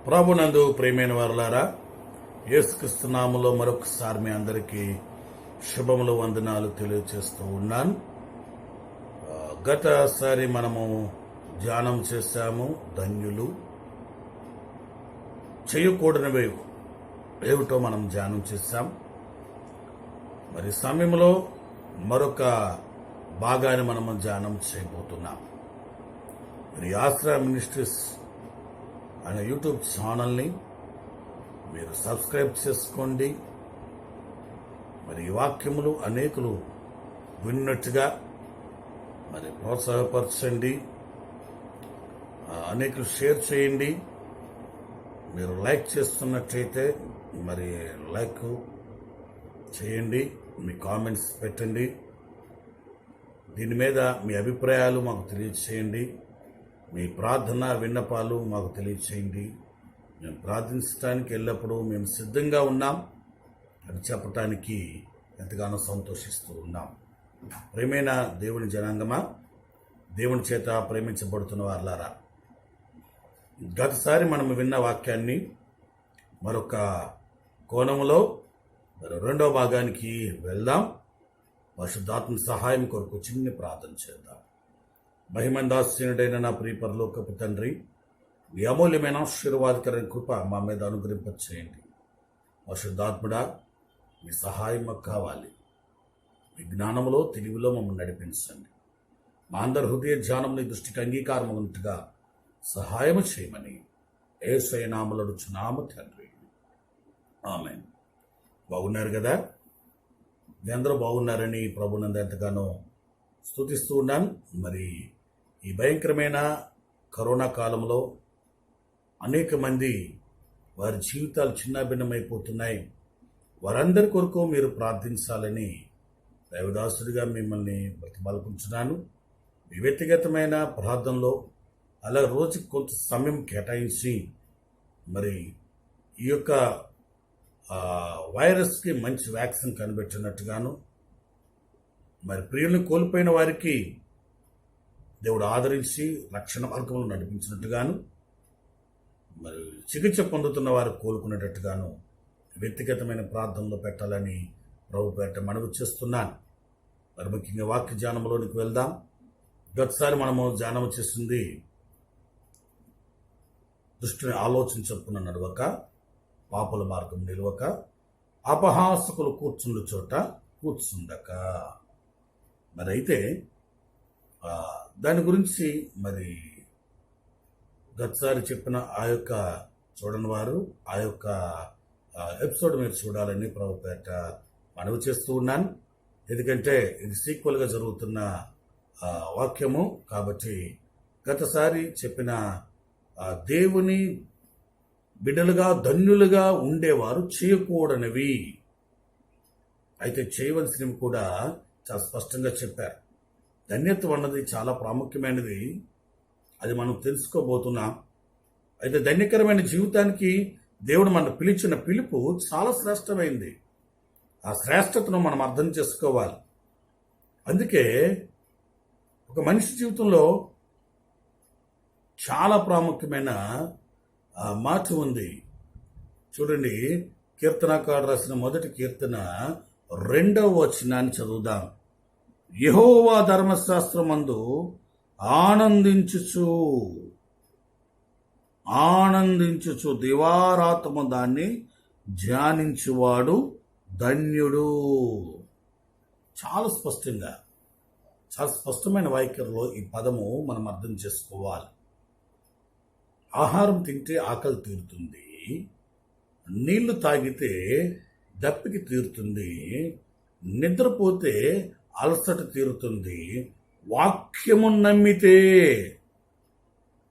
ప్రభునందు ప్రియమైన వారులారా, యేసుక్రీస్తు నామములో మరొకసారి మీ అందరికీ శుభములు వందనాలు తెలియజేస్తూ ఉన్నాను. గతసారి మనము ధ్యానం చేశాము. ధన్యులు చేయకూడనివి ఏమిటో మనం ధ్యానం చేశాం. మరి సమయంలో మరొక భాగాన్ని మనము ధ్యానం చేయబోతున్నాం. మరి ఆశ్రయ మినిస్ట్రీస్ అనే యూట్యూబ్ ఛానల్ని మీరు సబ్స్క్రైబ్ చేసుకోండి. మరి ఈ వాక్యములు అనేకులు విన్నట్టుగా మరి ప్రోత్సాహపరచండి, అనేకులు షేర్ చేయండి. మీరు లైక్ చేస్తున్నట్లయితే మరి లైక్ చేయండి, మీ కామెంట్స్ పెట్టండి. దీని మీద మీ అభిప్రాయాలు మాకు తెలియచేయండి. మీ ప్రార్థన విన్నపాలు మాకు తెలియచేయండి. మేము ప్రార్థించడానికి ఎల్లప్పుడూ మేము సిద్ధంగా ఉన్నాం అని చెప్పటానికి ఎంతగానో సంతోషిస్తూ ఉన్నాం. ప్రేమైన దేవుని జనాంగమా, దేవుని చేత ప్రేమించబడుతున్న వారులారా, గతసారి మనం విన్న వాక్యాన్ని మరొక కోణములో రెండవ భాగానికి వెళ్దాం. పరిశుద్ధాత్మ సహాయం కొరకు చిన్న ప్రార్థన చేద్దాం. మహిమందాసీనుడైన నా ప్రియ పరలోకపు తండ్రి, మీ అమూల్యమైన ఆశీర్వాదకరమైన కృప మా మీద అనుగ్రహింపచేయండి. పరిశుద్ధాత్ముడా, మీ సహాయం మాకు కావాలి. మీ జ్ఞానములో తెలివిలో మమ్మల్ని నడిపించండి. మా అందరి హృదయ ధ్యానం నీ దృష్టికి అంగీకారం ఉన్నట్టుగా సహాయం చేయమని యేసయ్య నామములో అడుగుచున్నాము తండ్రి, ఆమేన్. బాగున్నారు కదా? మీ అందరూ బాగున్నారని ప్రభునందు ఎంతగానో స్తుతిస్తూ ఉన్నాను. మరి ఈ భయంకరమైన కరోనా కాలంలో అనేక మంది వారి జీవితాలు చిన్నాభిన్నమైపోతున్నాయి. వారందరి కొరకు మీరు ప్రార్థించాలని దైవదాసుడిగా మిమ్మల్ని బతిమాలుకుంటున్నాను. మీ వ్యక్తిగతమైన ప్రార్థనలో అలా రోజుకి కొంత సమయం కేటాయించి మరి ఈ యొక్క వైరస్కి మంచి వ్యాక్సిన్ కనిపెట్టినట్టుగాను, మరి ప్రియులను కోల్పోయిన వారికి దేవుడు ఆదరించి రక్షణ మార్గంలో నడిపించినట్టుగాను, మరి చికిత్స పొందుతున్న వారు కోలుకునేటట్టుగాను వ్యక్తిగతమైన ప్రార్థనలో పెట్టాలని ప్రభు పేరిట మనవి చేస్తున్నాను. మరి ముఖ్యంగా వాక్య ధ్యానంలోనికి వెళ్దాం. గతసారి మనము ధ్యానం చేసింది దృష్టిని ఆలోచించకుండా నడవక, పాపుల మార్గం నిలవక, అపహాసకులు కూర్చుండు చోట కూర్చుండక. మరి అయితే దాని గురించి మరి గతసారి చెప్పిన ఆ యొక్క చూడని వారు ఆ యొక్క ఎపిసోడ్ మీరు చూడాలని ప్రభు పేట మనవి చేస్తూ ఉన్నాను. ఎందుకంటే ఇది సీక్వెల్గా జరుగుతున్న వాక్యము కాబట్టి గతసారి చెప్పిన దేవుని బిడ్డలుగా ధన్యులుగా ఉండేవారు చేయకూడనివి అయితే చేయవలసినవి కూడా చాలా స్పష్టంగా చెప్పారు. ధన్యత్వం అన్నది చాలా ప్రాముఖ్యమైనది, అది మనం తెలుసుకోబోతున్నాం. అయితే ధన్యకరమైన జీవితానికి దేవుడు మన పిలిచిన పిలుపు చాలా శ్రేష్టమైంది. ఆ శ్రేష్టతను మనం అర్థం చేసుకోవాలి. అందుకే ఒక మనిషి జీవితంలో చాలా ప్రాముఖ్యమైన మాట ఉంది. చూడండి, కీర్తనకారుడు రాసిన మొదటి కీర్తన 2వ వచనాన్ని చదువుదాం. యెహోవా ధర్మశాస్త్రమందు ఆనందించుచు దివారాత్మ దాన్ని ధ్యానించువాడు ధన్యుడు. చాలా స్పష్టమైన వైఖరిలో ఈ పదము మనం అర్థం చేసుకోవాలి. ఆహారం తింటే ఆకలి తీరుతుంది, నీళ్లు తాగితే దప్పికి తీరుతుంది, నిద్రపోతే అలసట తీరుతుంది, వాక్యము నమ్మితే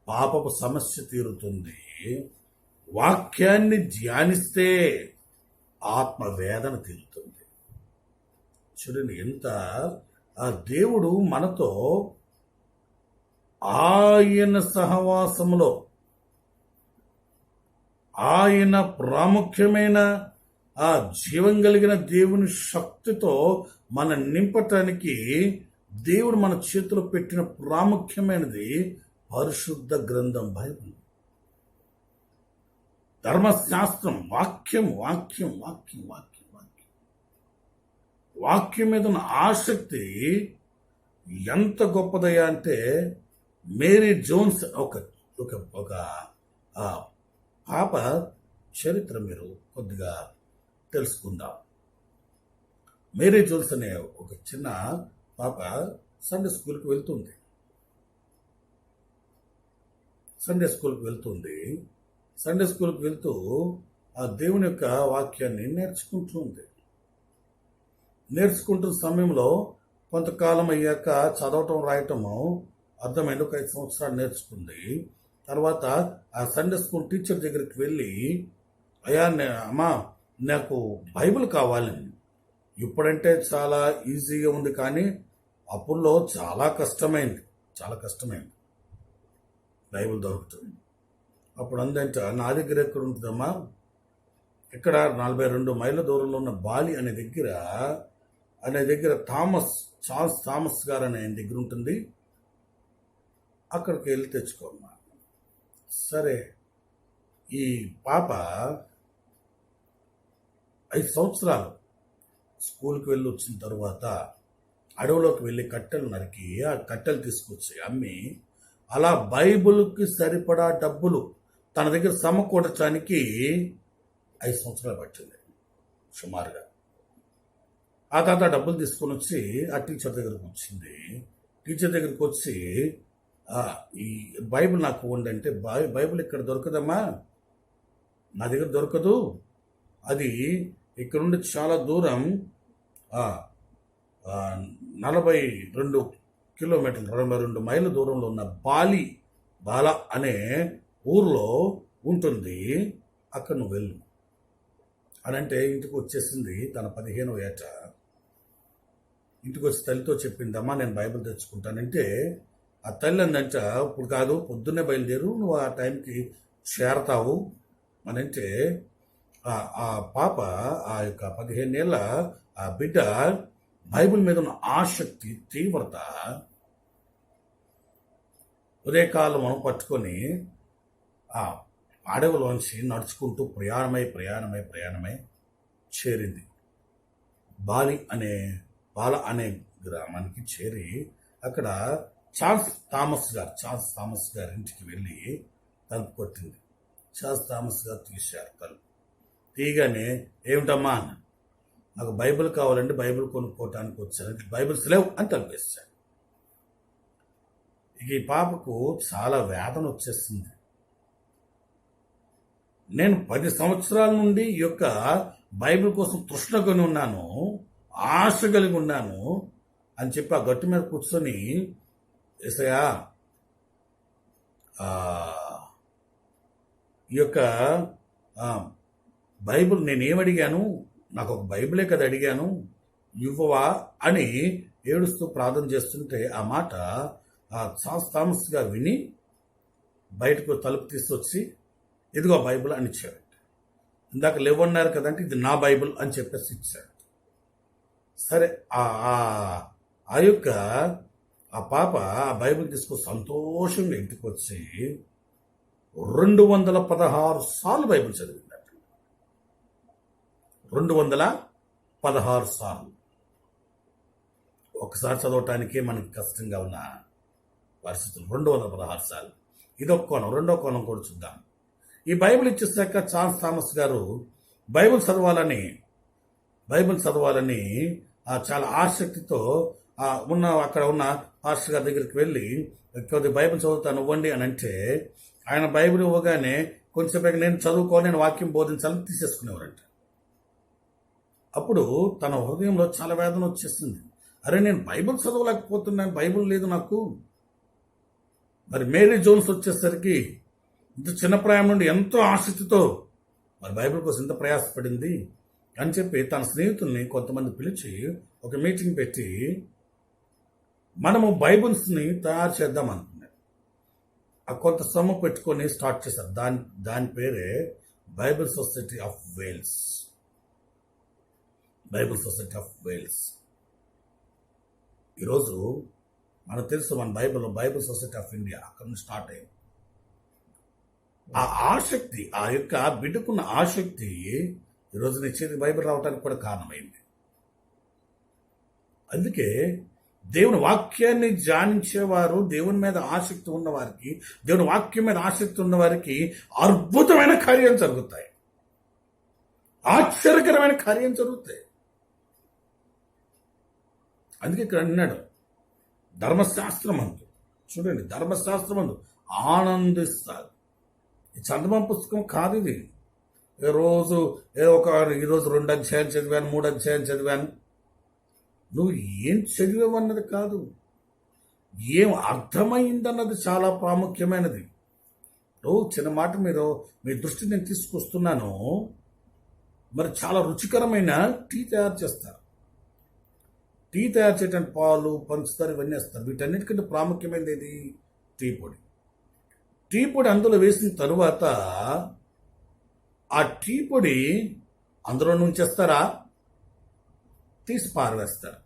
పాపపు సమస్య తీరుతుంది, వాక్యాన్ని ధ్యానిస్తే ఆత్మవేదన తీరుతుంది. చూడండి, ఎంత ఆ దేవుడు మనతో ఆయన సహవాసములో ఆయన ప్రాముఖ్యమైన ఆ జీవం కలిగిన దేవుని శక్తితో మన నింపటానికి దేవుడు మన చేతిలో పెట్టిన ప్రాముఖ్యమైనది పరిశుద్ధ గ్రంథం బైబిల్. ధర్మశాస్త్రం, వాక్యం వాక్యం వాక్యం వాక్యం వాక్యం వాక్యం మీద ఉన్న ఆసక్తి ఎంత గొప్పదయ్యా అంటే, మేరీ జోన్స్ ఒక ఒక ఒక ఆ, పాప చరిత్ర మీరు కొద్దిగా తెలుసుకుందాం. మేరీ జోన్స్ అనే ఒక చిన్న పాప సండే స్కూల్కి వెళ్తుంది. సండే స్కూల్కి వెళ్తూ ఆ దేవుని యొక్క వాక్యాన్ని నేర్చుకుంటున్న సమయంలో కొంతకాలం అయ్యాక చదవటం రాయటము అర్థమైంది. ఒక 5 సంవత్సరాలు నేర్చుకుంది. తర్వాత ఆ సండే స్కూల్ టీచర్ దగ్గరికి వెళ్ళి, అయ్యా అమ్మా నాకు బైబిల్ కావాలని. ఇప్పుడంటే చాలా ఈజీగా ఉంది, కానీ అప్పుల్లో చాలా కష్టమైంది బైబిల్ దొరుకుతుంది. అప్పుడు అందంట, నా దగ్గర ఎక్కడ ఉంటుందమ్మా, ఇక్కడ 42 మైళ్ళ దూరంలో ఉన్న బాలి అనే దగ్గర చార్ల్స్ థామస్ గారు అనే ఆయన దగ్గర ఉంటుంది, అక్కడికి వెళ్ళి తెచ్చుకోమ్మా. సరే, ఈ పాప 5 సంవత్సరాలు స్కూల్కి వెళ్ళి వచ్చిన తర్వాత అడవిలోకి వెళ్ళి కట్టెలు నరికి ఆ కట్టెలు తీసుకొచ్చి అమ్మి అలా బైబిల్కి సరిపడా డబ్బులు తన దగ్గర సమకూర్చడానికి 5 సంవత్సరాలు పట్టింది సుమారుగా. ఆ తర్వాత డబ్బులు తీసుకొని వచ్చి ఆ టీచర్ దగ్గరకు వచ్చింది. టీచర్ దగ్గరికి వచ్చి, ఈ బైబిల్ నాకు ఇవ్వండి అంటే, బైబిల్ ఇక్కడ దొరకదమ్మా, నా దగ్గర దొరకదు, అది ఇక్కడ నుండి చాలా దూరం 42 కిలోమీటర్లు 42 మైళ్ళ దూరంలో ఉన్న బాల అనే ఊర్లో ఉంటుంది, అక్కడ నువ్వు వెళ్ళు అని అంటే, ఇంటికి వచ్చేసింది. తన 15వ ఏట ఇంటికి వచ్చి తల్లితో చెప్పిందమ్మా నేను బైబిల్ తెచ్చుకుంటానంటే, ఆ తల్లి అందంట, ఇప్పుడు కాదు, పొద్దున్నే బయలుదేరు, నువ్వు ఆ టైంకి చేరతావు అని అంటే, ఆ పాప, ఆ యొక్క 15 ఏళ్ళ ఆ బిడ్డ బైబిల్ మీద ఉన్న ఆసక్తి, తీవ్రత ఉదయకాలం పట్టుకొని ఆ అడవిలోంచి నడుచుకుంటూ ప్రయాణమై చేరింది. బాల అనే గ్రామానికి చేరి అక్కడ చార్ల్స్ థామస్ గారి ఇంటికి వెళ్ళి తలుపు కొట్టింది. చార్ల్స్ థామస్ గారు తీశారు తలుపు. తీయగానే, ఏమిటమ్మా అన్న, నాకు బైబిల్ కావాలంటే బైబిల్ కొనుక్కోవటానికి వచ్చాను, బైబిల్స్ లేవు అని తలిపేశాడు. ఇక ఈ పాపకు చాలా వేదన వచ్చేసింది. నేను 10 సంవత్సరాల నుండి ఈ యొక్క బైబిల్ కోసం తృష్ణ కొని ఉన్నాను, ఆశ కలిగి ఉన్నాను అని చెప్పి ఆ గట్టు మీద కూర్చొని, యేసయ్యా ఈ యొక్క బైబిల్ నేనేమడిగాను, నాకు ఒక బైబిలే కదా అడిగాను, ఇవ్వవా అని ఏడుస్తూ ప్రార్థన చేస్తుంటే, ఆ మాట చార్ల్స్ థామస్ గారు విని బయటకు తలుపు తీసుకొచ్చి, ఇదిగో బైబిల్ అని ఇచ్చాడు. ఇందాక లేవన్నారు కదంటే, ఇది నా బైబిల్ అని చెప్పేసి ఇచ్చాడు. సరే, ఆ యొక్క ఆ పాప ఆ బైబిల్ తీసుకొని సంతోషంగా ఇంటికి వచ్చి 216 సార్లు బైబిల్ చదివిందట. 216 సార్లు. ఒకసారి చదవటానికే మనకి కష్టంగా ఉన్న పరిస్థితులు 216 సార్లు. ఇదొక కోణం. రెండో కోణం కూడా చూద్దాం. ఈ బైబిల్ ఇచ్చేసాక చార్ల్స్ థామస్ గారు బైబిల్ చదవాలని చాలా ఆసక్తితో అక్కడ ఉన్న పాస్టర్ గారి దగ్గరికి వెళ్ళి, కొద్ది బైబిల్ చదువుతాను ఇవ్వండి అని అంటే, ఆయన బైబిల్ ఇవ్వగానే కొంచెంసేపు నేను చదువుకోవాలి, నేను వాక్యం బోధించాలని తీసేసుకునేవారంట. అప్పుడు తన హృదయంలో చాలా వేదన వచ్చేసింది. అరే, నేను బైబిల్ చదవలేకపోతున్నాను, బైబిల్ లేదు నాకు. మరి మేరీ జోన్స్ వచ్చేసరికి ఇంత చిన్న ప్రాయం నుండి ఎంతో ఆసక్తితో మరి బైబిల్ కోసం ఇంత ప్రయాసపడింది అని చెప్పి తన స్నేహితుల్ని కొంతమంది పిలిచి ఒక మీటింగ్ పెట్టి, మనము బైబిల్స్ని తయారు చేద్దాం అనుకున్నారు. ఆ కొంత సొమ్ము పెట్టుకొని స్టార్ట్ చేశారు. దాని పేరే బైబిల్ సొసైటీ ఆఫ్ వేల్స్. ఈరోజు మనకు తెలుసు, మన బైబిల్ సొసైటీ ఆఫ్ ఇండియా అక్కడ నుంచి స్టార్ట్ అయింది. ఆ ఆసక్తి, ఆ యొక్క బిడ్డకున్న ఆసక్తి ఈరోజు నీ చేతి బైబిల్ రావడానికి కూడా కారణమైంది. అందుకే దేవుని వాక్యాన్ని ధ్యానించేవారు, దేవుని మీద ఆసక్తి ఉన్నవారికి, దేవుని వాక్యం మీద ఆసక్తి ఉన్నవారికి అద్భుతమైన కార్యం జరుగుతాయి, ఆశ్చర్యకరమైన కార్యం జరుగుతాయి. అందుకే ఇక్కడ అన్నాడు ధర్మశాస్త్రమందు, చూడండి, ధర్మశాస్త్రమందు ఆనందిస్తారు. ఈ చందమా పుస్తకం కాదు ఇది. ఈరోజు ఈరోజు 2 అధ్యాయాలు చదివాను, 3 అధ్యాయాలు చదివాను. నువ్వు ఏం చదివావన్నది కాదు, ఏం అర్థమైందన్నది చాలా ప్రాముఖ్యమైనది. చిన్న మాట మీ దృష్టి నేను తీసుకొస్తున్నాను. మరి చాలా రుచికరమైన టీ తయారు చేస్తారు. టీ తయారు చేయడానికి పాలు, పంచుతారు, ఇవన్నీ వేస్తారు. వీటన్నిటికంటే ప్రాముఖ్యమైనది ఏది? టీ పొడి. టీ పొడి అందులో వేసిన తరువాత ఆ టీ పొడి అందులో ఉంచేస్తారా? తీసి పారవేస్తారు.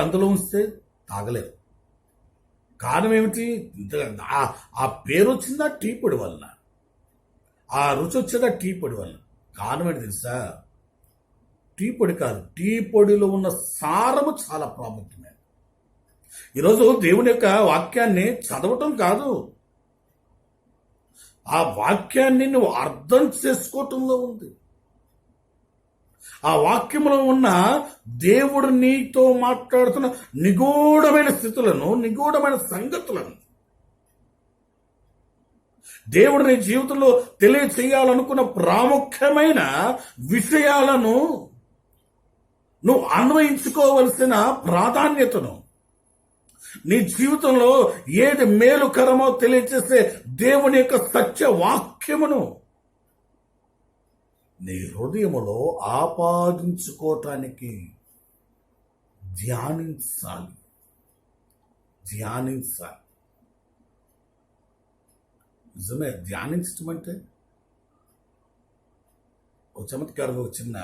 అందులో ఉంచితే తాగలేరు. కారణం ఏమిటి? ఆ పేరు వచ్చిందా టీ పొడి వలన, ఆ రుచి వచ్చేదా టీ పొడి వలన. కారణం ఏంటి తెలుసా? టీ పొడి కాదు, టీ పొడిలో ఉన్న సారము చాలా ప్రాముఖ్యమైనది. ఈరోజు దేవుని యొక్క వాక్యాన్ని చదవటం కాదు, ఆ వాక్యాన్ని నువ్వు అర్థం చేసుకోవటంలో ఉంది. ఆ వాక్యంలో ఉన్న దేవుడు నీతో మాట్లాడుతున్న నిగూఢమైన స్థితులను, నిగూఢమైన సంగతులను, దేవుడు నీ జీవితంలో తెలియచేయాలనుకున్న ప్రాముఖ్యమైన విషయాలను నువ్వు అన్వయించుకోవలసిన ప్రాధాన్యతను, నీ జీవితంలో ఏది మేలుకరమో తెలియచేసే దేవుని యొక్క సత్య వాక్యమును నీ హృదయములో ఆపాదించుకోవటానికి ధ్యానించాలి. నిజమే, ధ్యానించటం అంటే ఒక చమత్కారంగా ఒక చిన్న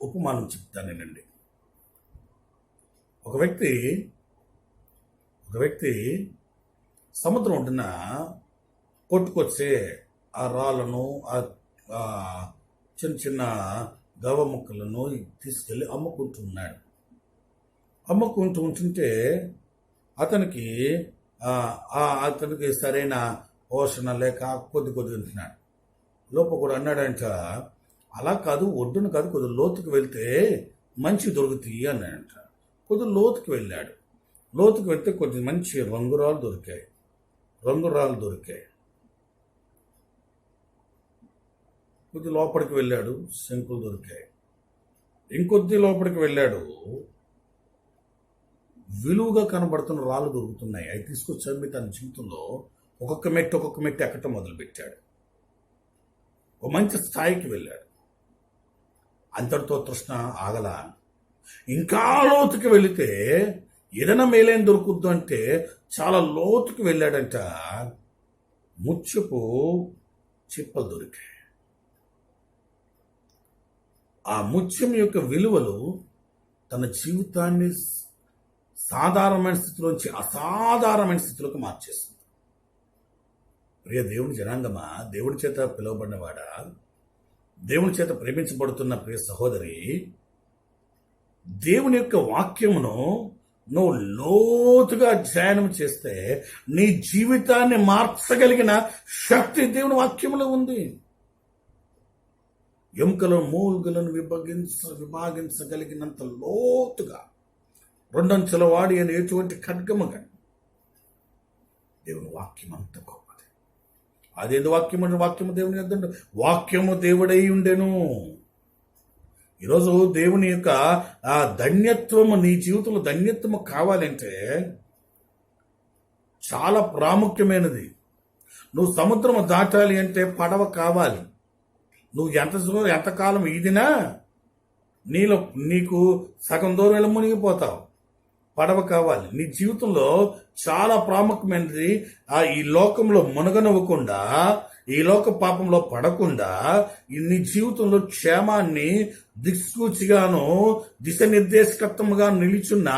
ఉపమానం చెప్తానేనండి. ఒక వ్యక్తి సముద్రం ఒడ్డున కొట్టుకొచ్చే ఆ రాళ్ళను, ఆ చిన్న చిన్న గవ్వ ముక్కలను తీసుకెళ్ళి అమ్ముకుంటూ ఉంటుంటే అతనికి సరైన పోషణ లేక కొద్ది తింటున్నాడు. లోపల కూడా అన్నాడంట, అలా కాదు, ఒడ్డున కాదు, కొద్ది లోతుకు వెళ్తే మంచి దొరుకుతాయి అన్నాడంట. కొద్ది లోతుకు వెళ్తే కొద్ది మంచి రంగురాలు దొరికాయి. కొద్ది లోపలికి వెళ్ళాడు, శంకులు దొరికాయి. ఇంకొద్ది లోపలికి వెళ్ళాడు, విలువగా కనబడుతున్న రాళ్ళు దొరుకుతున్నాయి. అవి తీసుకొచ్చి అమ్మి తన జీవితంలో ఒక్కొక్క మెట్టు ఎక్కటం మొదలుపెట్టాడు. ఒక మంచి స్థాయికి వెళ్ళాడు. అంతటితో తృష్ణ ఆగలా. ఇంకా లోతుకి వెళితే ఏదైనా మేలేం దొరుకుద్దు అంటే చాలా లోతుకి వెళ్ళాడంట. ముత్యపు చిప్పలు దొరికాయి. ఆ ముత్యం యొక్క విలువలు తన జీవితాన్ని సాధారణమైన స్థితిలోంచి అసాధారణమైన స్థితిలోకి మార్చేస్తుంది. ప్రియ దేవుని జనాంగమా, దేవుడి చేత పిలువబడినవాడా, దేవుని చేత ప్రేమించబడుతున్న ప్రియ సహోదరి, దేవుని యొక్క వాక్యమును నువ్వు లోతుగా అధ్యయనం చేస్తే నీ జీవితాన్ని మార్చగలిగిన శక్తి దేవుని వాక్యములో ఉంది. ఎముకలను మూలుగులను విభాగించగలిగినంత లోతుగా, రెండంచెల వాడి అని ఎటువంటి ఖడ్గముగా దేవుని వాక్యం అంత గొప్పది. అదేందు వాక్యము దేవుని యొద్ద, వాక్యము దేవుడై ఉండెను. ఈరోజు దేవుని యొక్క ఆ ధన్యత్వము, నీ జీవితంలో ధన్యత్వము కావాలంటే చాలా ప్రాముఖ్యమైనది. నువ్వు సముద్రము దాటాలి అంటే పడవ కావాలి. నువ్వు ఎంతకాలం ఈదినా నీకు సగం దూరం వెళ్ళి మునిగిపోతావు. పడవ కావాలి. నీ జీవితంలో చాలా ప్రాముఖ్యమైనది ఈ లోకంలో మునగనివ్వకుండా ఈ లోక పాపంలో పడకుండా నీ జీవితంలో క్షేమాన్ని దిక్సూచిగాను దిశనిర్దేశకత్వముగా నిలిచున్న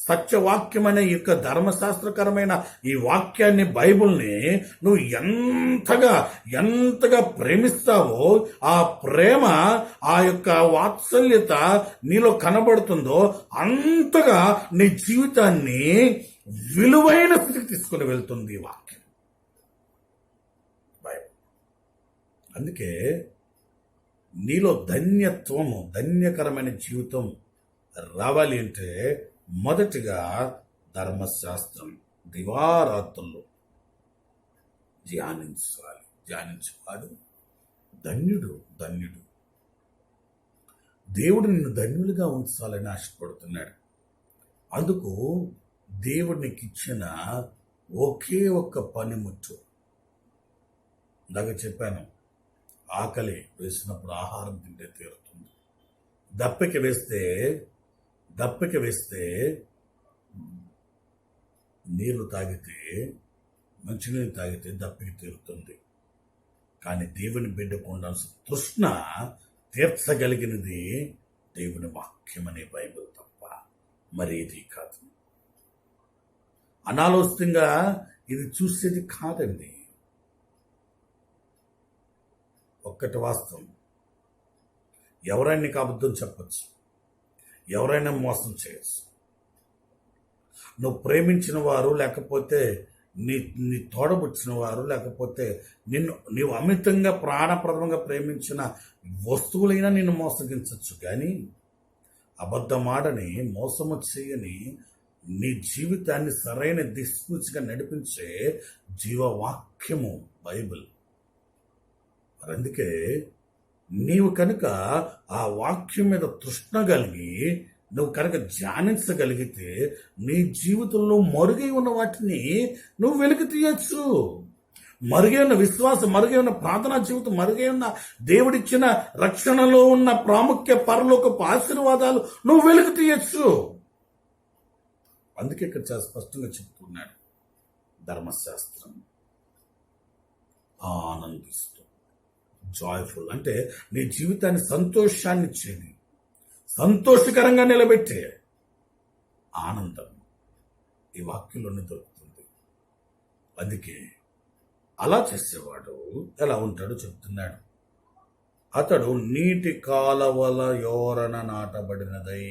సత్యవాక్యమైన ఈ యొక్క ధర్మశాస్త్రకరమైన ఈ వాక్యాన్ని, బైబుల్ని నువ్వు ఎంతగా ప్రేమిస్తావో, ఆ ప్రేమ, ఆ యొక్క వాత్సల్యత నీలో కనబడుతుందో అంతగా నీ జీవితాన్ని విలువైన స్థితికి తీసుకుని వెళ్తుంది ఈ వాక్యం. అందుకే నీలో ధన్యకరమైన జీవితం రావాలి అంటే మొదటిగా ధర్మశాస్త్రం దివారాత్రులు ధ్యానించేవాడు ధన్యుడు. దేవుడు నిన్ను ధన్యులుగా ఉంచాలని ఆశపడుతున్నాడు. అందుకు దేవుడు నీకు ఇచ్చిన ఒకే ఒక్క పనిముట్టు. ఇందాక చెప్పాను, ఆకలి వేసినప్పుడు ఆహారం తింటే తీరుతుంది. దప్పిక వేస్తే నీళ్లు తాగితే, మంచినీళ్ళు తాగితే దప్పిక తీరుతుంది. కానీ దేవుని బిడ్డకు ఉండాల్సిన తృష్ణ తీర్చగలిగినది దేవుని వాక్యం అనే బైబిల్ తప్ప మరేది కాదు. అనాలోచితంగా ఇది చూసేది కాదండి. ఒక్కటి వాస్తవం, ఎవరైనా నీకు అబద్ధం చెప్పచ్చు, ఎవరైనా మోసం చేయొచ్చు. నువ్వు ప్రేమించిన వారు, లేకపోతే నీ తోడబుచ్చిన వారు, లేకపోతే నీవు అమితంగా ప్రాణప్రదంగా ప్రేమించిన వస్తువులైనా నిన్ను మోసగించవచ్చు. కానీ అబద్ధమాడని, మోసము చేయని, నీ జీవితాన్ని సరైన దిక్సూచిగా నడిపించే జీవవాక్యము బైబిల్. మరి అందుకే నీవు కనుక ఆ వాక్యం మీద తృష్ణ కలిగి నువ్వు కనుక ధ్యానించగలిగితే నీ జీవితంలో మరుగై ఉన్న వాటిని నువ్వు వెలికి తీయచ్చు. మరుగై ఉన్న విశ్వాసం, మరుగై ఉన్న ప్రార్థనా జీవితం, మరుగై ఉన్న దేవుడిచ్చిన రక్షణలో ఉన్న ప్రాముఖ్య పరలోకపు ఆశీర్వాదాలు నువ్వు వెలికి తీయచ్చు. అందుకే ఇక్కడ చాలా స్పష్టంగా చెప్తున్నాడు, ధర్మశాస్త్రం ఆనందిస్తూ, జాయ్ఫుల్ అంటే నీ జీవితాన్ని సంతోషాన్ని ఇచ్చేది, సంతోషకరంగా నిలబెట్టే ఆనందం ఈ వాక్యంలోనే దొరుకుతుంది. అందుకే అలా చేసేవాడు ఎలా ఉంటాడో చెప్తున్నాడు. అతడు నీటి కాలవల యోరన నాటబడినదై.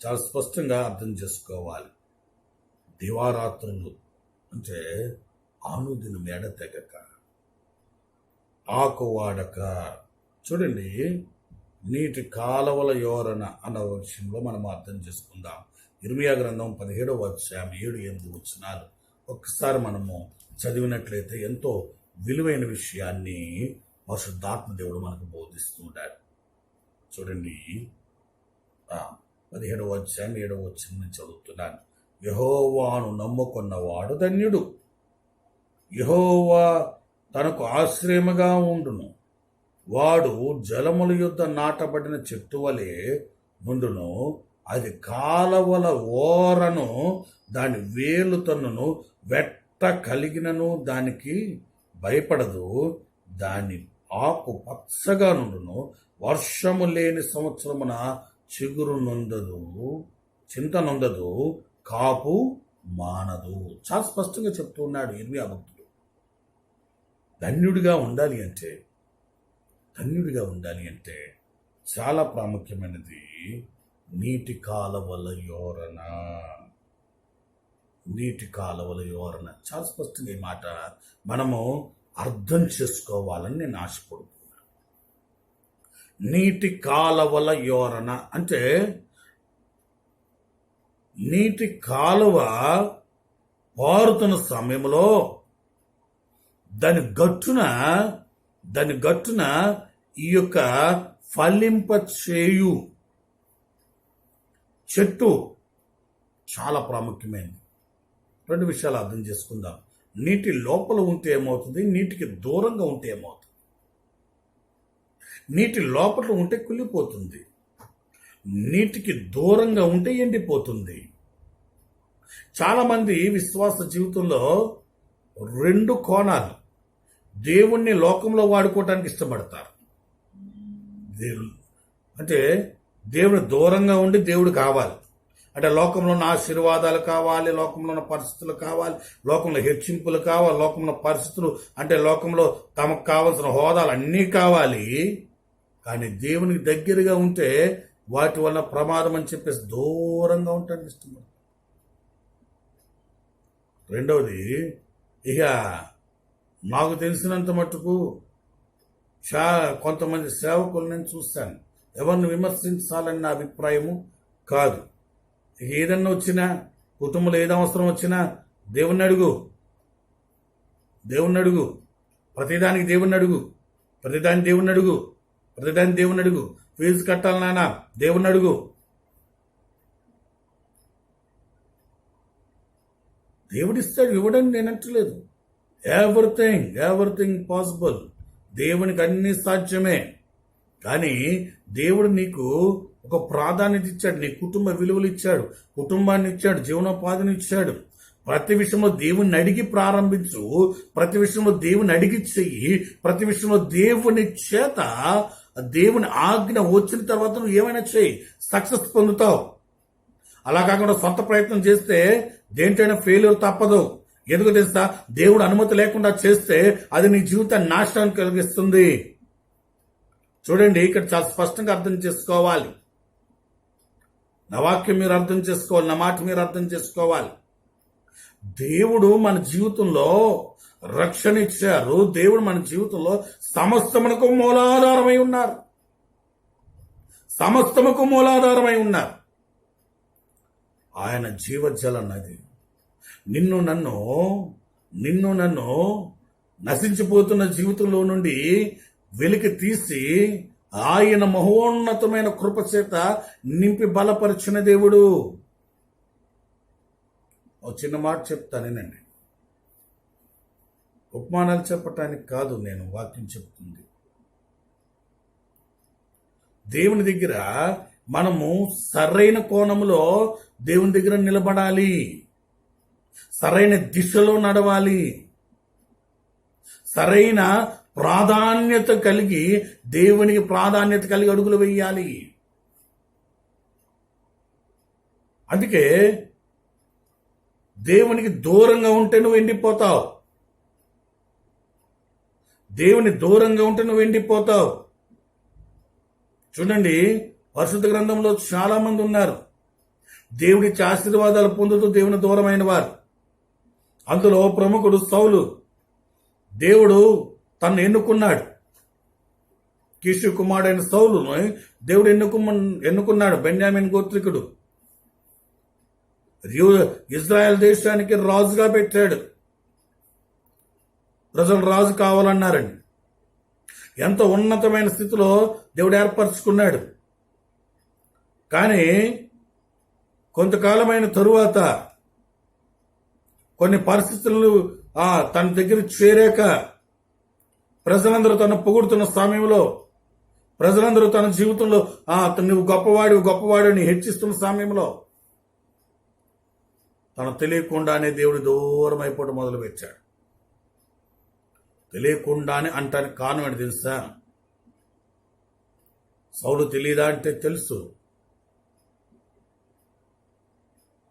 చాలా స్పష్టంగా అర్థం చేసుకోవాలి. దివారాత్రులు అంటే ఆనుదినం ఎడతెగక, ఆకువాడక. చూడండి, నీటి కాలవల యోరన అన్న విషయంలో మనం అర్థం చేసుకుందాం. ఇర్మియా గ్రంథం 17వ అధ్యాయం 7-8 వచనాలు ఒక్కసారి మనము చదివినట్లయితే ఎంతో విలువైన విషయాన్ని పరిశుద్ధాత్మ దేవుడు మనకు బోధిస్తున్నాడు. చూడండి, 17వ అధ్యాయం 7వ వచనం చదువుతున్నాను. యెహోవాను నమ్ముకున్నవాడు ధన్యుడు, యెహోవా తనకు ఆశ్రయముగా ఉండును. వాడు జలముల యొద్ద నాటబడిన చెట్టు వలె ఉండును. అది కాలవల ఓరను దాని వేలు తన్నును, వెట్ట కలిగినను దానికి భయపడదు. దాని ఆకు పచ్చగా నుండును. వర్షము లేని సంవత్సరమున చిగురు నొందదు, చింత నొందదు, కాపు మానదు. చాలా స్పష్టంగా చెప్తున్నాడు ఇర్మియా భక్తుడు. ధన్యుడిగా ఉండాలి అంటే చాలా ప్రాముఖ్యమైనది నీటి కాలవల యోరన. చాలా స్పష్టంగా ఈ మాట మనము అర్థం చేసుకోవాలని నేను ఆశపడుతున్నాను. నీటి కాలవల యోరన అంటే నీటి కాలువ పారుతున్న సమయంలో దాని గట్టున ఈ యొక్క ఫలింపచేయు చెట్టు చాలా ప్రాముఖ్యమైనది. రెండు విషయాలు అర్థం చేసుకుందాం. నీటి లోపల ఉంటే ఏమవుతుంది, నీటికి దూరంగా ఉంటే ఏమవుతుంది. నీటి లోపల ఉంటే కుళ్ళిపోతుంది, నీటికి దూరంగా ఉంటే ఎండిపోతుంది. చాలామంది విశ్వాస జీవితంలో రెండు కోణాలు, దేవుణ్ణి లోకంలో వాడుకోవటానికి ఇష్టపడతారు. అంటే దేవుని దూరంగా ఉండి దేవుడు కావాలి అంటే లోకంలో ఉన్న ఆశీర్వాదాలు కావాలి, లోకంలో ఉన్న పరిస్థితులు కావాలి, లోకంలో హెచ్చింపులు కావాలి, లోకంలో పరిస్థితులు అంటే లోకంలో తమకు కావాల్సిన హోదాలు అన్నీ కావాలి. కానీ దేవునికి దగ్గరగా ఉంటే వాటి వల్ల ప్రమాదం అని చెప్పేసి దూరంగా ఉంటానికి ఇష్టపడతారు. రెండవది, ఇక నాకు తెలిసినంత మట్టుకు కొంతమంది సేవకులు నేను చూశాను. ఎవరిని విమర్శించాలని నా అభిప్రాయము కాదు. ఏదన్నా వచ్చినా, కుటుంబంలో ఏదో అవసరం వచ్చినా దేవుణ్ణి అడుగు, ప్రతిదానికి దేవుణ్ణి అడుగు, ప్రతిదానికి దేవుణ్ణి అడుగు. ఫీజు కట్టాలి నాన్న, దేవుణ్ణి అడుగు. దేవుడిస్తాడు, ఇవ్వడని నేను అంటలేదు. Everything possible. దేవునికి అన్ని సాధ్యమే. కానీ దేవుడు నీకు ఒక ప్రాధాన్యత ఇచ్చాడు, నీ కుటుంబ విలువలు ఇచ్చాడు, కుటుంబాన్ని ఇచ్చాడు, జీవనోపాధిని ఇచ్చాడు. ప్రతి విషయంలో దేవుణ్ణి అడిగి ప్రారంభించు, ప్రతి విషయంలో దేవుని అడిగి చెయ్యి, ప్రతి విషయంలో దేవుని చేత దేవుని ఆజ్ఞ వచ్చిన తర్వాత నువ్వు ఏమైనా చెయ్యి, సక్సెస్ పొందుతావు. అలా కాకుండా సొంత ప్రయత్నం చేస్తే దేంటైనా ఫెయిల్యూర్ తప్పదు. ఎందుకు తెలుసా? దేవుడు అనుమతి లేకుండా చేస్తే అది నీ జీవితాన్ని నాశనాన్ని కలిగిస్తుంది. చూడండి, ఇక్కడ చాలా స్పష్టంగా అర్థం చేసుకోవాలి. నా వాక్యం మీరు అర్థం చేసుకోవాలి, నా మాట మీరు అర్థం చేసుకోవాలి. దేవుడు మన జీవితంలో రక్షణ ఇచ్చారు. దేవుడు మన జీవితంలో సమస్తమునకు మూలాధారమై ఉన్నారు. ఆయన జీవజల నది నిన్ను నన్ను నశించిపోతున్న జీవితంలో నుండి వెలికి తీసి ఆయన మహోన్నతమైన కృపచేత నింపి బలపరిచిన దేవుడు. ఒక చిన్న మాట చెప్తానేనండి, ఉపమానాలు చెప్పటానికి కాదు నేను వాక్యం చెప్తుంది. దేవుని దగ్గర మనము సరైన కోణంలో దేవుని దగ్గర నిలబడాలి, సరైన దిశలో నడవాలి, సరైన ప్రాధాన్యత కలిగి దేవునికి ప్రాధాన్యత కలిగి అడుగులు వేయాలి. అందుకే దేవునికి దూరంగా ఉంటే నువ్వు ఎండిపోతావు. చూడండి, పరిశుద్ధ గ్రంథంలో చాలా మంది ఉన్నారు దేవుడిచ్చే ఆశీర్వాదాలు పొందుతూ దేవుని దూరమైన వారు. అందులో ప్రముఖుడు సౌలు. దేవుడు తను ఎన్నుకున్నాడు. కీషు కుమారుడైన సౌలును దేవుడు ఎన్నుకున్నాడు. బెన్యామీన్ గోత్రికుడు. ఇజ్రాయెల్ దేశానికి రాజుగా పెట్టాడు. ప్రజలు రాజు కావాలన్నారండి. ఎంతో ఉన్నతమైన స్థితిలో దేవుడు ఏర్పరచుకున్నాడు. కానీ కొంతకాలమైన తరువాత కొన్ని పరిస్థితులు తన దగ్గర చేరాక, ప్రజలందరూ తను పొగుడుతున్న సమయంలో, ప్రజలందరూ తన జీవితంలో నువ్వు గొప్పవాడు అని హెచ్చిస్తున్న సమయంలో తను తెలియకుండానే దేవుడు దూరం అయిపోవడం మొదలుపెట్టాడు. తెలియకుండానే అంటానికి కారణం ఏంటి తెలుసా? సౌలు తెలియదా అంటే తెలుసు.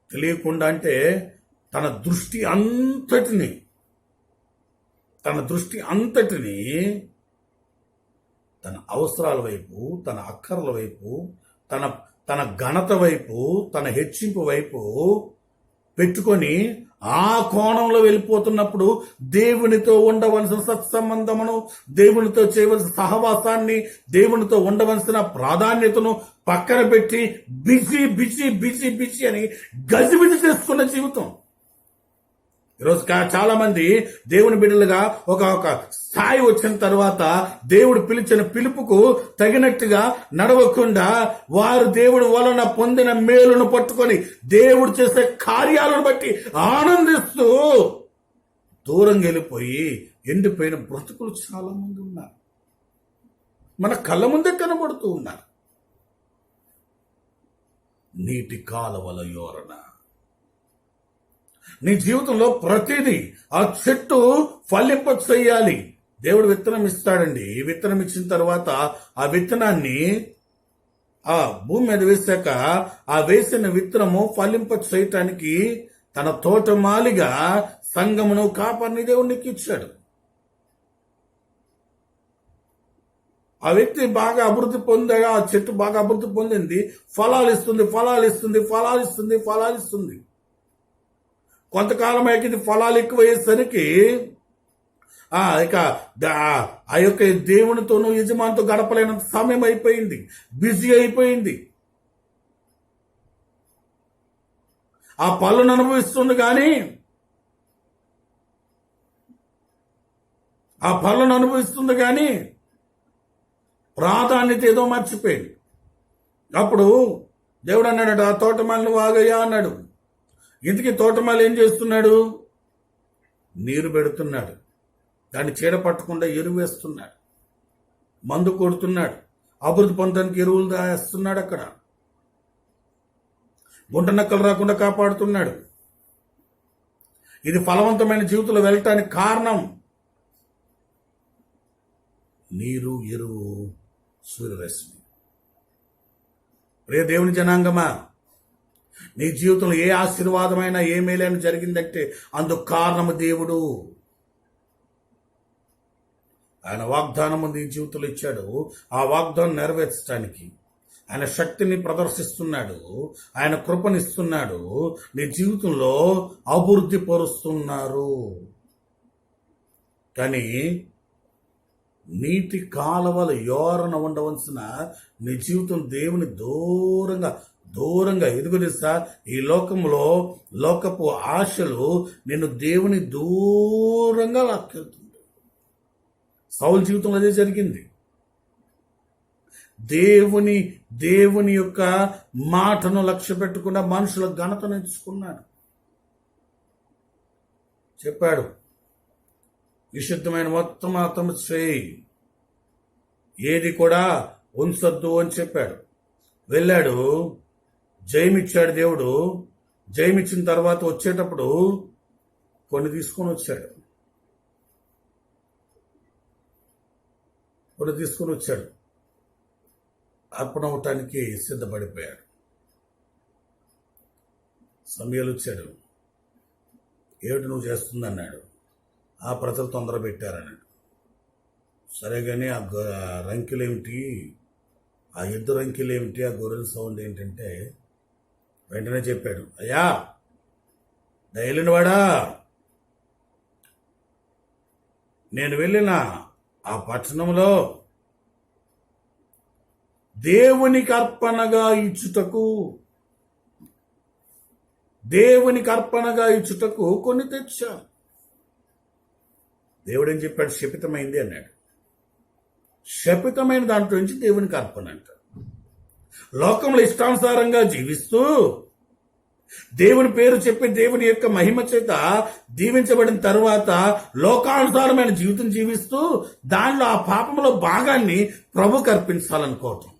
తెలియకుండా అంటే తన దృష్టి అంతటిని తన అవసరాల వైపు, తన అక్కర్ల వైపు, తన ఘనత వైపు, తన హెచ్చింపు వైపు పెట్టుకొని ఆ కోణంలో వెళ్ళిపోతున్నప్పుడు దేవునితో ఉండవలసిన సత్సంబంధమును, దేవునితో చేయవలసిన సహవాసాన్ని, దేవునితో ఉండవలసిన ప్రాధాన్యతను పక్కన పెట్టి బిజీ అని గజిబిజి చేసుకున్న జీవితం. ఈరోజు చాలా మంది దేవుని బిడ్డలుగా ఒక స్థాయి వచ్చిన తర్వాత దేవుడు పిలిచిన పిలుపుకు తగినట్టుగా నడవకుండా వారు దేవుడి వలన పొందిన మేలును పట్టుకొని దేవుడు చేసే కార్యాలను బట్టి ఆనందిస్తూ దూరం వెళ్ళిపోయి ఎండిపోయిన బ్రతుకులు చాలా మంది ఉన్నారు. మన కళ్ళ ముందే కనబడుతూ ఉన్నారు. నీటి కాలువల యోరన. నీ జీవితంలో ప్రతిదీ ఆ చెట్టు ఫలింప చేయాలి, దేవుడు విత్తనం ఇస్తాడండి. విత్తనం ఇచ్చిన తర్వాత ఆ విత్తనాన్ని ఆ భూమి మీద వేశాక ఆ వేసిన విత్తనము ఫలింప చేయటానికి తన తోటమాలిగా సంఘమును కాపరిని దేవునికి ఇచ్చాడు. ఆ వ్యక్తి బాగా అభివృద్ధి పొందాడు. ఆ చెట్టు బాగా అభివృద్ధి పొందింది. ఫలాలు ఇస్తుంది. కొంతకాలం అయ్యాక ఫలాలు ఎక్కువయ్యేసరికి ఇక ఆ యొక్క దేవునితోనూ యజమానితో గడపలేనంత సమయం అయిపోయింది. బిజీ అయిపోయింది. ఆ పళ్ళను అనుభవిస్తుంది కానీ ప్రాధాన్యత ఏదో మర్చిపోయింది. అప్పుడు దేవుడు అన్నాడు, ఆ తోటమాలిని వాగయ్యా అన్నాడు. ఇంతకీ తోటమాలి ఏం చేస్తున్నాడు? నీరు పెడుతున్నాడు. దాన్ని చీడ పట్టకుండా ఎరువు వేస్తున్నాడు, మందు కొడుతున్నాడు, అభివృద్ధి పొందడానికి ఎరువులు వేస్తున్నాడు. అక్కడ గుంట నక్కలు రాకుండా కాపాడుతున్నాడు. ఇది ఫలవంతమైన జీవితంలో వెళ్ళటానికి కారణం నీరు, ఎరువు, సూర్యరశ్మి. ప్రియ దేవుని జనాంగమా, నీ జీవితంలో ఏ ఆశీర్వాదమైనా ఏ మేలైనా జరిగిందంటే అందుకు కారణము దేవుడు. ఆయన వాగ్దానం నీ జీవితంలో ఇచ్చాడు. ఆ వాగ్దానం నెరవేర్చడానికి ఆయన శక్తిని ప్రదర్శిస్తున్నాడు. ఆయన కృపనిస్తున్నాడు. నీ జీవితంలో అభివృద్ధి పరుస్తున్నారు. కానీ నీటి కాలవల యోరన ఉండవలసిన నీ జీవితం దేవుని దూరంగా ఎదుగు తెలుసా? ఈ లోకంలో లోకపు ఆశలు నిన్ను దేవుని దూరంగా లాక్కెళ్తుంది. సౌలు జీవితంలో అదే జరిగింది. దేవుని యొక్క మాటను లక్ష్య పెట్టకుండా మనుషుల ఘనతను ఎంచుకున్నాడు. చెప్పాడు, విశుద్ధమైన మొత్తం అతను చేయి, ఏది కూడా ఉంచొద్దు అని చెప్పాడు. వెళ్ళాడు, జయమిచ్చాడు దేవుడు. జయమిచ్చిన తర్వాత వచ్చేటప్పుడు కొన్ని తీసుకొని వచ్చాడు. అర్పణవటానికి సిద్ధపడిపోయాడు. సమయాలు వచ్చాడు. ఏమిటి నువ్వు చేస్తుందన్నాడు. ఆ ప్రజలు తొందర పెట్టారన్నాడు. సరే కానీ ఆ రంకెలేమిటి, ఆ ఎద్దు రంకెలేమిటి, ఆ గొర్రెల సౌండ్ ఏంటంటే వెంటనే చెప్పాడు, అయ్యా దయలేనివాడా, నేను వెళ్ళిన ఆ పట్టణంలో దేవునికి అర్పణగా ఇచ్చుటకు కొన్ని తెచ్చా. దేవుడు ఏం చెప్పాడు? శపితమైంది అన్నాడు. శపితమైన దాంట్లో నుంచి దేవునికి అర్పణ అంటారు. లోకంలో ఇష్టానుసారంగా జీవిస్తూ దేవుని పేరు చెప్పి దేవుని యొక్క మహిమ చేత దీవించబడిన తర్వాత లోకానుసారమైన జీవితం జీవిస్తూ దానిలో ఆ పాపంలో భాగాన్ని ప్రభుకు అర్పించాలనుకోవటం.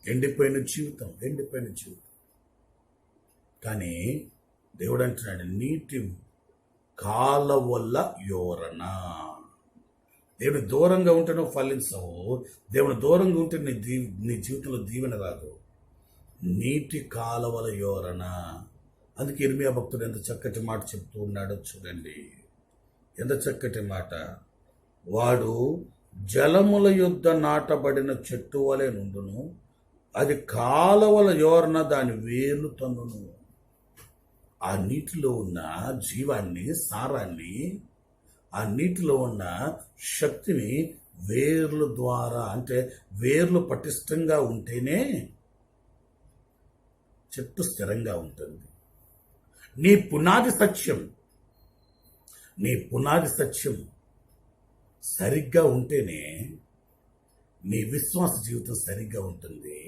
ఎండిపోయిన జీవితం. కానీ దేవుడు అంటున్నాడు, నీటి కాలవల యోరణ. దేవుని దూరంగా ఉంటే నువ్వు ఫలించవు. దేవుని దూరంగా ఉంటే నీ జీవితంలో దీవెన రాదు. నీటి కాలవల యోరణ. అందుకే ఇర్మియా భక్తుడు ఎంత చక్కటి మాట చెప్తూ ఉన్నాడో చూడండి. ఎంత చక్కటి మాట. వాడు జలముల యొద్ద నాటబడిన చెట్టు వలె నుండును, అది కాలవల యోరణ దాని వేర్లు తన్నును. ఆ నీటిలో ఉన్న జీవాన్ని, సారాన్ని, ఆ నీటిలో ఉన్న శక్తిని వేర్ల ద్వారా, అంటే వేర్లు పటిష్టంగా ఉంటేనే చెట్టు స్థిరంగా ఉంటుంది. నీ పునాది సత్యం సరిగ్గా ఉంటేనే నీ విశ్వాస జీవితం సరిగ్గా ఉంటుంది.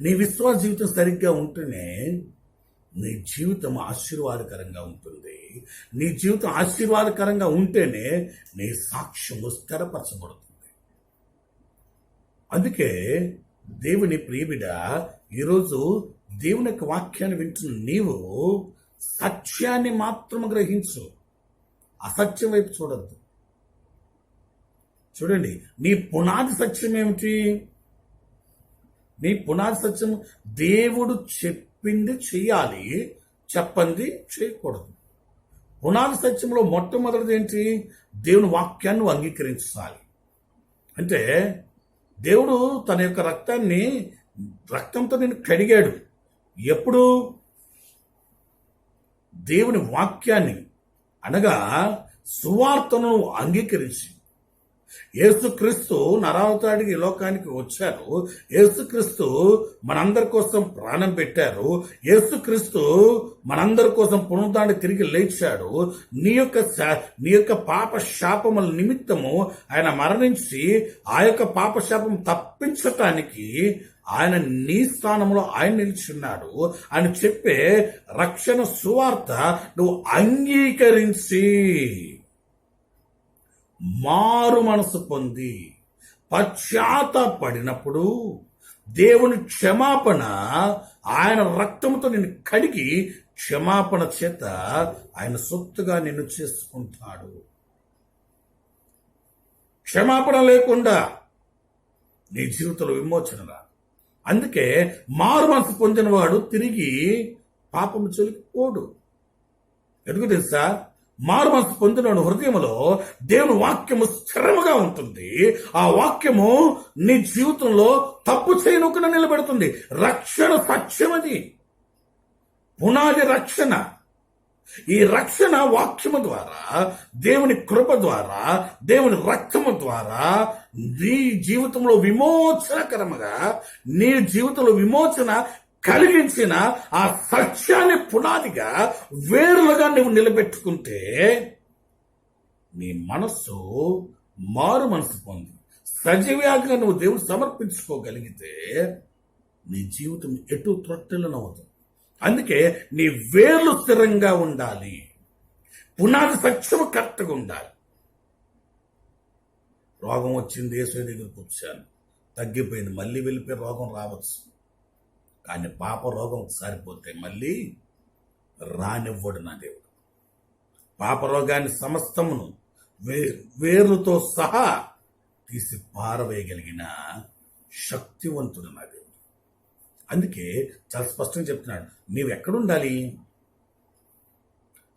నీ విశ్వాస జీవితం సరిగ్గా ఉంటేనే నీ జీవితం ఆశీర్వాదకరంగా ఉంటుంది. నీ జీవితం ఆశీర్వాదకరంగా ఉంటేనే నీ సాక్ష్యము స్థిరపరచబడుతుంది. అందుకే దేవుని ప్రియబిడ, ఈరోజు దేవుని యొక్క వాక్యాన్ని వింటున్న నీవు సత్యాన్ని మాత్రం గ్రహించు, అసత్యం వైపు చూడద్దు. చూడండి, నీ పునాది సత్యం ఏమిటి? నీ పునాది సత్యం దేవుడు చెప్పింది చెయ్యాలి, చెప్పంది చేయకూడదు. పునాది సత్యంలో మొట్టమొదటిది ఏంటి? దేవుని వాక్యాన్ని నువ్వు అంగీకరించాలి. అంటే దేవుడు తన యొక్క రక్తంతో నేను కడిగాడు. ఎప్పుడు? దేవుని వాక్యాన్ని అనగా సువార్తను అంగీకరించి, యేసుక్రీస్తు నరావతాడికి ఈ లోకానికి వచ్చారు. యేసుక్రీస్తు మనందరి కోసం ప్రాణం పెట్టారు. యేసుక్రీస్తు మనందరి కోసం పునరుద్ధాన్ని తిరిగి లేచాడు. నీ యొక్క పాప శాపముల నిమిత్తము ఆయన మరణించి ఆ యొక్క పాప శాపం తప్పించటానికి ఆయన నీ స్థానంలో ఆయన నిలిచున్నాడు అని చెప్పే రక్షణ సువార్త నువ్వు అంగీకరించి మారు మనసు పొంది పశ్చాత్తాపడినప్పుడు దేవుని క్షమాపణ, ఆయన రక్తంతో నిన్ను కడిగి క్షమాపణ చేత ఆయన సొత్తుగా నిన్ను చేసుకుంటాడు. క్షమాపణ లేకుండా నీ జీవితంలో విమోచన రాదు. అందుకే మారు మనసు పొందినవాడు తిరిగి పాపము జోలికి పోడు. ఎందుకు తెలుసా? మారు మనసు పొందిన హృదయంలో దేవుని వాక్యము స్థిరముగా ఉంటుంది. ఆ వాక్యము నీ జీవితంలో తప్పు చేయనుకుండా నిలబెడుతుంది. రక్షణ సత్యమది, పునాది రక్షణ. ఈ రక్షణ వాక్యము ద్వారా, దేవుని కృప ద్వారా, దేవుని రక్తము ద్వారా నీ జీవితంలో విమోచనకరముగా, నీ జీవితంలో విమోచన కలిగించిన ఆ సత్యాన్ని పునాదిగా, వేరులుగా నువ్వు నిలబెట్టుకుంటే నీ మనస్సు మారు మనసు పొంది సజీవ్యాగా నువ్వు దేవుడు సమర్పించుకోగలిగితే నీ జీవితం ఎటు త్రొట్టెలనవుతుంది. అందుకే నీ వేర్లు స్థిరంగా ఉండాలి, పునాది సత్యము కరెక్ట్గా ఉండాలి. రోగం వచ్చింది, యేసు దగ్గరకు వచ్చాను, తగ్గిపోయింది, మళ్ళీ వెళ్ళిపోయి రోగం రావచ్చు. కానీ పాప రోగం సరిపోతే మళ్ళీ రానివ్వడు నా దేవుడు. పాప రోగాన్ని సమస్తమును వేర్లతో సహా తీసి పారవేయగలిగిన శక్తివంతుడు నా దేవుడు. అందుకే చాలా స్పష్టంగా చెప్తున్నాడు, నీవు ఎక్కడుండాలి?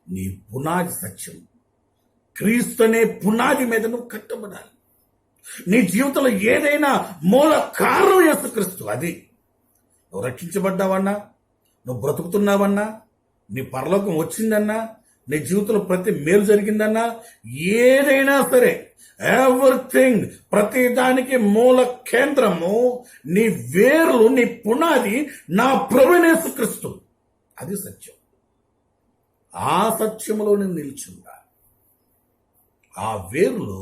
నీ పునాది సత్యం, క్రీస్తు అనే పునాది మీద నువ్వు కట్టబడాలి. నీ జీవితంలో ఏదైనా మూల కారణం యేసుక్రీస్తు. అది నువ్వు రక్షించబడ్డావన్నా, నువ్వు బ్రతుకుతున్నావన్నా, నీ పరలోకం వచ్చిందన్నా, నీ జీవితంలో ప్రతి మేలు జరిగిందన్నా, ఏదైనా సరే, ఎవ్రీథింగ్, ప్రతి దానికి మూల కేంద్రము, నీ వేర్లు, నీ పునాది నా ప్రభువైన యేసుక్రీస్తు. అది సత్యం. ఆ సత్యములో నేను నిలిచుండాలి. ఆ వేర్లు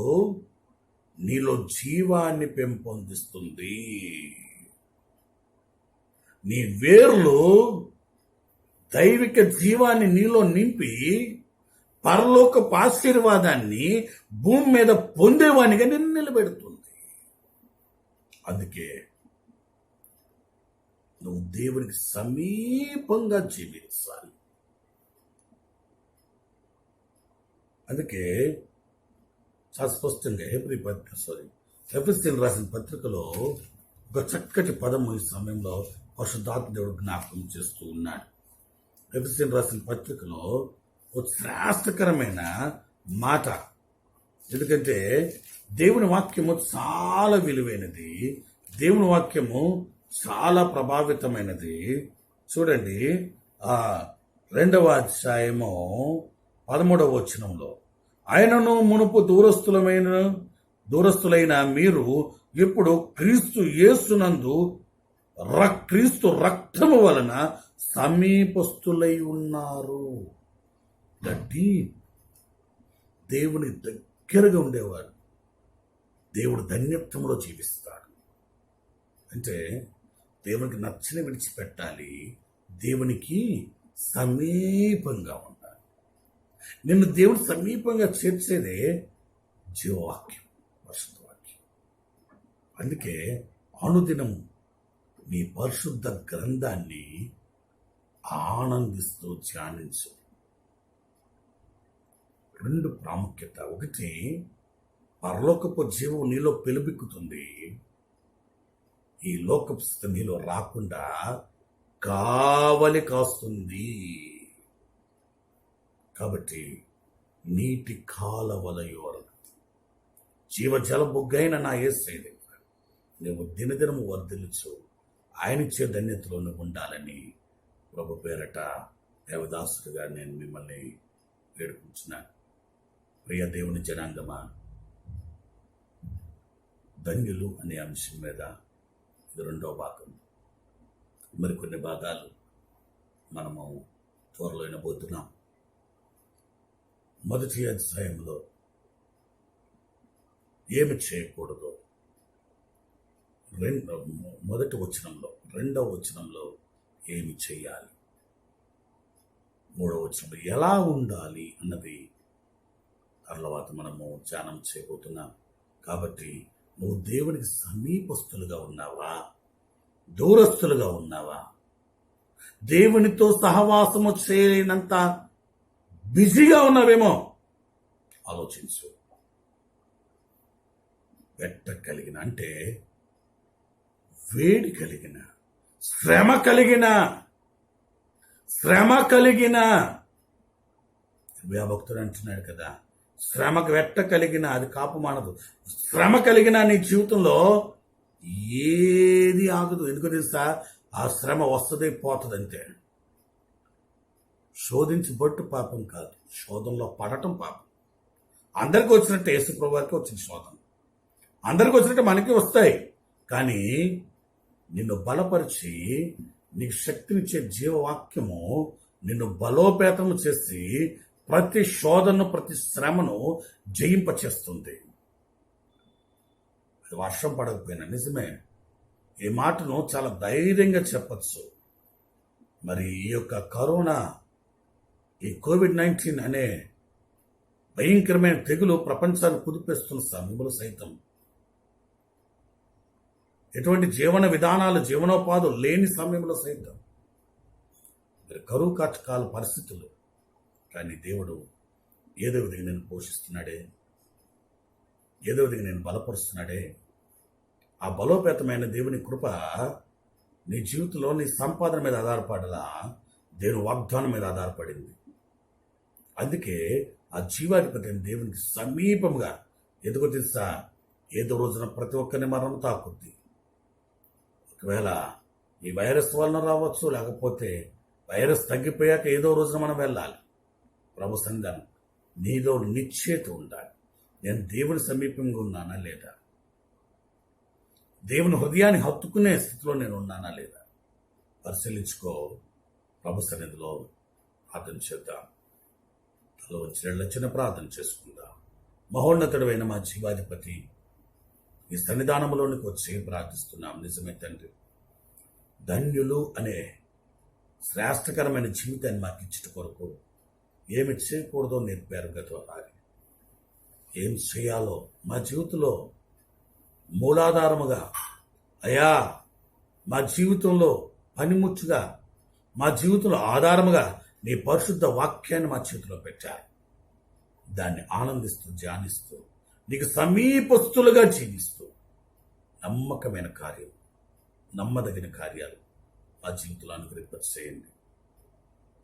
నీలో జీవాన్ని పెంపొందిస్తుంది. నీ వేర్లు దైవిక జీవాన్ని నీలో నింపి పరలోకపు ఆశీర్వాదాన్ని భూమి మీద పొందేవానిగా నిన్ను నిలబెడుతుంది. అందుకే నువ్వు దేవునికి సమీపంగా జీవించాలి. అందుకే చాలా స్పష్టంగా ఎఫెసీయులకు రాసిన పత్రికలో ఒక చక్కటి పదము ఈ సమయంలో పరిశుద్ధాత్మ దేవుడు జ్ఞాపకం చేస్తూ ఉన్నాడు. ఎఫెసీయులకు రాసిన పత్రికలో ఒక శ్రేష్టకరమైన మాట. ఎందుకంటే దేవుని వాక్యము చాలా విలువైనది, దేవుని వాక్యము చాలా ప్రభావితమైనది. చూడండి, 2వ అధ్యాయము 13వ వచనంలో, ఆయనను మునుపు దూరస్తులైన మీరు ఇప్పుడు క్రీస్తు యేసునందు క్రీస్తు రక్తము వలన సమీపస్తులై ఉన్నారు. దేవుని దగ్గరగా ఉండేవారు దేవుడు ధన్యత్వంలో జీవిస్తాడు. అంటే దేవునికి నచ్చిన విడిచిపెట్టాలి, దేవునికి సమీపంగా ఉండాలి. నిన్ను దేవుడు సమీపంగా చేర్చేదే జీవవాక్యం, పరిశుద్ధవాక్యం. అందుకే అనుదినం నీ పరిశుద్ధ గ్రంథాన్ని ఆనందిస్తూ ధ్యానించు. 2 ప్రాముఖ్యత. ఒకటి, పరలోకపు జీవం నీలో పెలుబిక్కుతుంది. ఈ లోకపు స్థితి నీలో రాకుండా కావలి కాస్తుంది. కాబట్టి నీటి కాలవలయోర జీవజల బొగ్గైన నా యేసయ్య దగ్గర నువ్వు దినదినము వర్ధిల్లుచు ఆయనిచ్చే ధన్యతలో నువ్వు ఉండాలని ప్రభు పేరట దేవదాసుడిగా నేను మిమ్మల్ని వేడుకుంటున్నాను. ప్రియ దేవుని జనాంగమా, ధన్యులు అనే అంశం మీద ఇది 2వ భాగం. మరికొన్ని భాగాలు మనము త్వరలో వినబోతున్నాం. మొదటి అధ్యాయంలో ఏమి చేయకూడదు, మొదటి వచనంలో, 2వ వచనంలో ఏమి చేయాలి, 3వ వచనంలో ఎలా ఉండాలి అన్నది తర్వాత మనము ధ్యానం చేయబోతున్నాం. కాబట్టి నువ్వు దేవునికి సమీపస్తులుగా ఉన్నావా, దూరస్తులుగా ఉన్నావా? దేవునితో సహవాసము చేయలేనంత బిజీగా ఉన్నావేమో ఆలోచించు. వెట్ట కలిగిన అంటే వేడి కలిగిన, శ్రమ కలిగిన భక్తుడు అంటున్నాడు కదా, శ్రమకు వెట్ట కలిగిన అది కాపు మానదు. శ్రమ కలిగిన నీ జీవితంలో ఏది ఆగదు. ఎందుకు తెలుసా? ఆ శ్రమ వస్తుంది పోతుంది అంతే. శోధించబట్టు పాపం కాదు, శోధనలో పడటం పాపం. అందరికీ వచ్చినట్టు యేసుప్రభువు వారికి వచ్చింది శోధన, అందరికీ వచ్చినట్టు మనకి వస్తాయి. కానీ నిన్ను బలపరిచి నీకు శక్తినిచ్చే జీవవాక్యము నిన్ను బలోపేతము చేసి ప్రతి శోధనను, ప్రతి శ్రమను జయింపచేస్తుంది. అది వర్షం పడకపోయినా నిజమే. ఈ మాటను చాలా ధైర్యంగా చెప్పచ్చు. మరి ఈ యొక్క కరోనా, ఈ COVID-19 అనే భయంకరమైన తెగులు ప్రపంచాన్ని కుదిపేస్తున్న సమయంలో సైతం ఎటువంటి జీవన విధానాలు, జీవనోపాధులు లేని సమయంలో సైతం మరి కరువు కాటకాల పరిస్థితులు, కానీ దేవుడు ఏదో విధంగా నేను పోషిస్తున్నాడే, ఏదో విధంగా నేను బలపరుస్తున్నాడే. ఆ బలోపేతమైన దేవుని కృప నీ జీవితంలో నీ సంపాదన మీద ఆధారపడలా, దేవుని వాగ్దానం మీద ఆధారపడింది. అందుకే ఆ జీవాధిపతి అయిన దేవునికి సమీపంగా ఎదుగు తెలుసా, ఏదో రోజున ప్రతి ఒక్కరిని మరణం తాకుద్ది. ఒకవేళ ఈ వైరస్ వలన రావచ్చు, లేకపోతే వైరస్ తగ్గిపోయాక ఏదో రోజున మనం వెళ్ళాలి ప్రభు సన్నిధానం. నీలో నిశ్చేత ఉండాలి. నేను దేవుని సమీపంగా ఉన్నానా లేదా, దేవుని హృదయాన్ని హత్తుకునే స్థితిలో నేను ఉన్నానా లేదా పరిశీలించుకో. ప్రభు సన్నిధిలో ప్రార్థన చేద్దాం. తల వచ్చి చిన్న ప్రార్థన చేసుకుందాం. మహోన్నతుడైన మా జీవాధిపతి, ఈ సన్నిధానంలోనికి వచ్చి ప్రార్థిస్తున్నాం. నిజమే తండ్రి, ధన్యులు అనే శ్రేష్టకరమైన జీవితాన్ని మాకు ఇచ్చట కొరకు ఏమి చేయకూడదో నేర్పారు గతవారి. ఏం చేయాలో మా జీవితంలో మూలాధారముగా, అయా మా జీవితంలో పనిముచ్చుగా, మా జీవితంలో ఆధారముగా నీ పరిశుద్ధ వాక్యాన్ని మా చేతిలో పెట్టారు. దాన్ని ఆనందిస్తూ, ధ్యానిస్తూ, నీకు సమీపస్తులుగా జీవిస్తూ నమ్మకమైన కార్యం, నమ్మదగిన కార్యాలు మా జీవితంలో అనుగ్రహింపచేయండి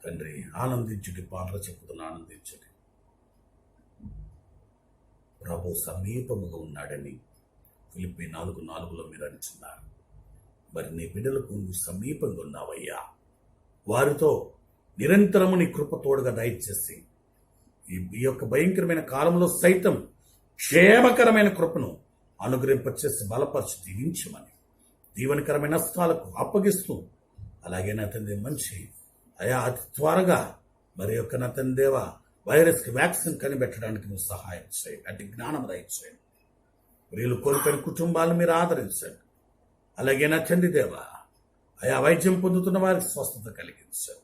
తండ్రి. ఆనందించుడి, పాటలు చెప్పుతున్న ఆనందించుడి. ప్రభు సమీపముగా ఉన్నాడని ఫిలిప్పీ 4:4 మీరు అంటున్నారు. మరి నీ బిడ్డలకు నువ్వు సమీపంగా ఉన్నావయ్యా. వారితో నిరంతరము నీ కృప తోడుగా దయచేసి ఈ యొక్క భయంకరమైన కాలంలో సైతం క్షేమకరమైన కృపను అనుగ్రహింపచేసి బలపరిచి దీవించమని దీవెనకరమైన నష్టాలకు అప్పగిస్తూ, అలాగే నా తండ్రి మంచి అయా అతి త్వరగా మరి యొక్క నా తండ్రి దేవ వైరస్కి వ్యాక్సిన్ కనిపెట్టడానికి నువ్వు సహాయం చేయండి. అటు జ్ఞానం దయచేయండి. వీళ్ళు కోల్పోయిన కుటుంబాలను మీరు ఆదరించండి. అలాగే నా తండ్రి దేవ అయా వైద్యం పొందుతున్న వారికి స్వస్థత కలిగించండి.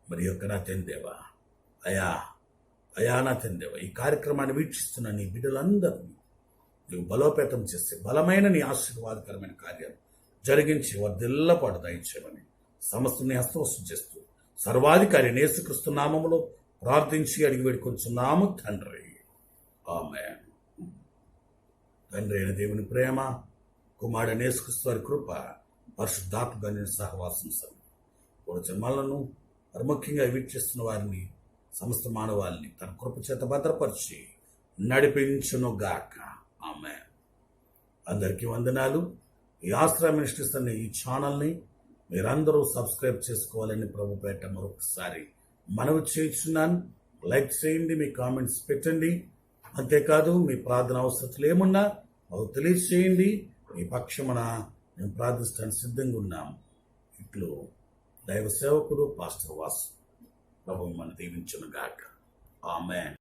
మరి యొక్క నా తండ్రి దేవ అయా నా తండ్రి దేవ ఈ కార్యక్రమాన్ని వీక్షిస్తున్న నీ బిడ్డలందరినీ నువ్వు బలోపేతం చేస్తే బలమైన నీ ఆశీర్వాదకరమైన కార్యాలు జరిగించి వర్ధిల్లపాటు దయచేయమని సమస్త నీ హస్తవశం చేస్తూ సర్వాధికారి యేసుక్రీస్తు నామములో ప్రార్థించి అడిగి వేడుకొంచున్నాము తండ్రి. ఆమేన్. తండ్రి అయిన దేవుని ప్రేమ, కుమారుడైన యేసుక్రీస్తు వారి కృప, పరిశుద్ధాత్మ సహవాసం జన్మలను ముఖ్యంగా వీక్షిస్తున్న వారిని, సమస్త మానవాళిని తన కృప చేత భద్రపరిచి నడిపించును గాక. ఆమె అందరికీ వందనాలు. ఈ ఆశ్రయ మినిస్ట్రీస్ అనే ఈ ఛానల్ని మీరందరూ సబ్స్క్రైబ్ చేసుకోవాలని ప్రభు పేట మరొకసారి మనవి చేస్తున్నాను. లైక్ చేయండి, మీ కామెంట్స్ పెట్టండి. అంతేకాదు మీ ప్రార్థన అవసరతలు ఏమున్నా మాకు తెలియజేయండి. మీ పక్షమున మేము ప్రార్థిస్తానికి సిద్ధంగా ఉన్నాం. ఇట్లు దైవ సేవకుడు పాస్టర్ వాసు. ప్రభు మన దీవించును గాక. ఆమేన్.